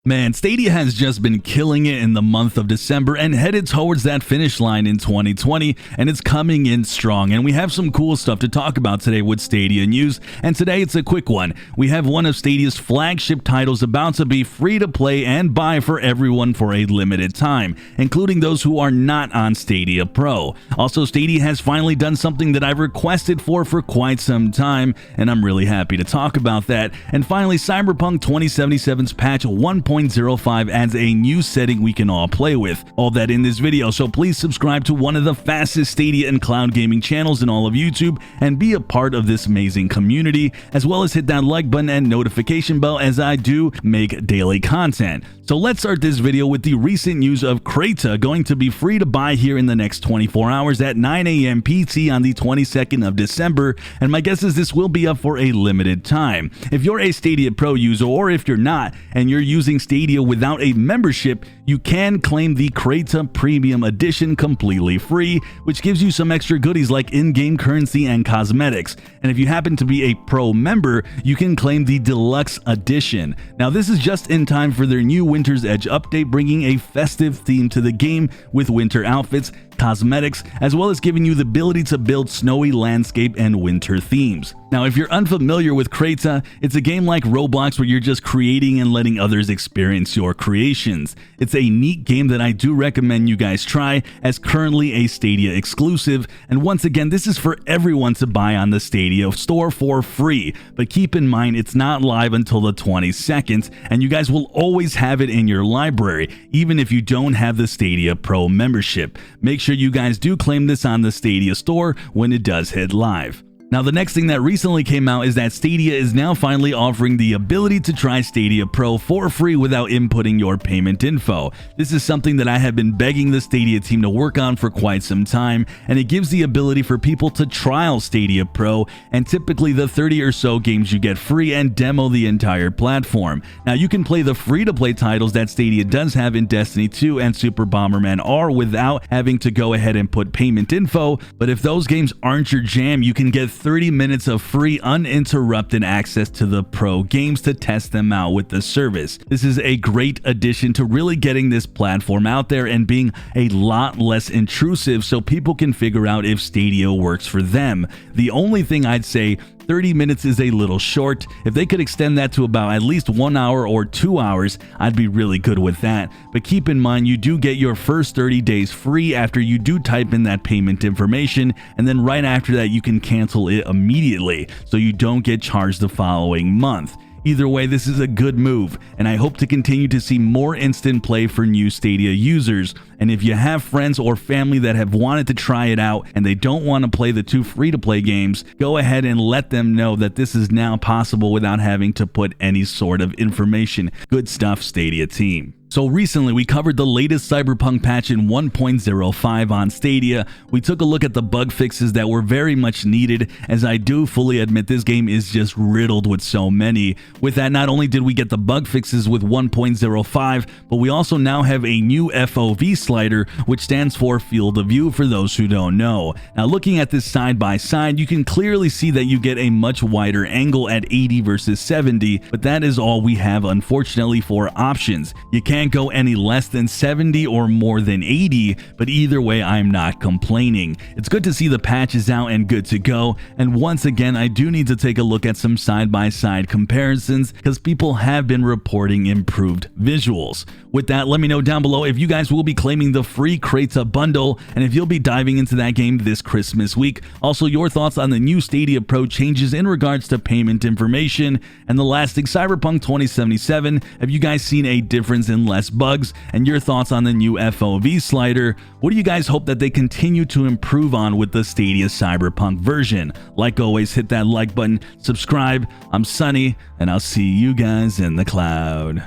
Man, Stadia has just been killing it in the month of December and headed towards that finish line in 2020, and it's coming in strong. And we have some cool stuff to talk about today with Stadia news, and today it's a quick one. We have one of Stadia's flagship titles about to be free to play and buy for everyone for a limited time, including those who are not on Stadia Pro. Also, Stadia has finally done something that I've requested for quite some time, and I'm really happy to talk about that. And finally, Cyberpunk 2077's patch 1.05 adds a new setting we can all play with. All that in this video, so please subscribe to one of the fastest Stadia and cloud gaming channels in all of YouTube and be a part of this amazing community, as well as hit that like button and notification bell as I do make daily content. So let's start this video with the recent news of Creta going to be free to buy here in the next 24 hours at 9 a.m. PT on the 22nd of December, and my guess is this will be up for a limited time. If you're a Stadia Pro user, or if you're not and you're using Stadia without a membership, you can claim the Creta Premium Edition completely free, which gives you some extra goodies like in-game currency and cosmetics. And if you happen to be a Pro member, you can claim the Deluxe Edition. Now, this is just in time for their new Winter's Edge update, bringing a festive theme to the game with winter outfits, cosmetics, as well as giving you the ability to build snowy landscape and winter themes. Now, if you're unfamiliar with Creta, it's a game like Roblox where you're just creating and letting others experience your creations. It's a neat game that I do recommend you guys try, as currently a Stadia exclusive, and once again, this is for everyone to buy on the Stadia store for free, but keep in mind it's not live until the 22nd, and you guys will always have it in your library, even if you don't have the Stadia Pro membership. Make sure you guys do claim this on the Stadia store when it does hit live. Now, the next thing that recently came out is that Stadia is now finally offering the ability to try Stadia Pro for free without inputting your payment info. This is something that I have been begging the Stadia team to work on for quite some time, and it gives the ability for people to trial Stadia Pro and typically the 30 or so games you get free and demo the entire platform. Now, you can play the free-to-play titles that Stadia does have in Destiny 2 and Super Bomberman R without having to go ahead and put payment info, but if those games aren't your jam, you can get 30 minutes of free uninterrupted access to the Pro games to test them out with the service. This is a great addition to really getting this platform out there and being a lot less intrusive so people can figure out if Stadia works for them. The only thing I'd say, 30 minutes is a little short. If they could extend that to about at least 1 hour or 2 hours, I'd be really good with that. But keep in mind, you do get your first 30 days free after you do type in that payment information, and then right after that you can cancel it immediately, so you don't get charged the following month. Either way, this is a good move, and I hope to continue to see more instant play for new Stadia users. And if you have friends or family that have wanted to try it out and they don't want to play the 2 free-to-play games, go ahead and let them know that this is now possible without having to put any sort of information. Good stuff, Stadia team. So recently we covered the latest Cyberpunk patch in 1.05 on Stadia. We took a look at the bug fixes that were very much needed, as I do fully admit this game is just riddled with so many. With that, not only did we get the bug fixes with 1.05, but we also now have a new FOV slider, which stands for field of view for those who don't know. Now, looking at this side by side, you can clearly see that you get a much wider angle at 80 versus 70, but that is all we have, unfortunately, for options. You can't go any less than 70 or more than 80, but either way, I'm not complaining. It's good to see the patch is out and good to go, and once again, I do need to take a look at some side-by-side comparisons because people have been reporting improved visuals. With that, let me know down below if you guys will be claiming the free Creta bundle and if you'll be diving into that game this Christmas week. Also, your thoughts on the new Stadia Pro changes in regards to payment information. And the last thing, Cyberpunk 2077, have you guys seen a difference in less bugs? And your thoughts on the new FOV slider? What do you guys hope that they continue to improve on with the Stadia Cyberpunk version? Like always, hit that like button, subscribe. I'm Sunny, and I'll see you guys in the cloud.